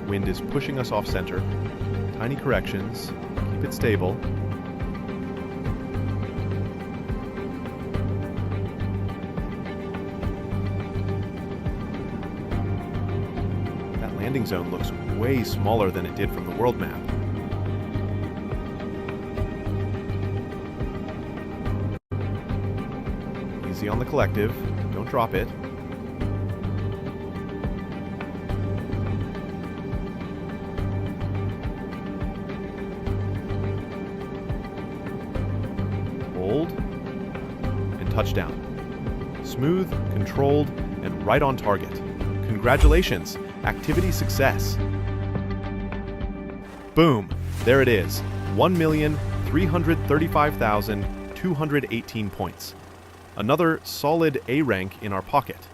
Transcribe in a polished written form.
Wind is pushing us off center. Tiny corrections. Keep it stable. That landing zone looks way smaller than it did from the world map. Easy on the collective. Don't drop it. Hold, and touchdown. Smooth, controlled, and right on target. Congratulations, activity success. Boom, there it is, 1,335,218 points. Another solid A rank in our pocket.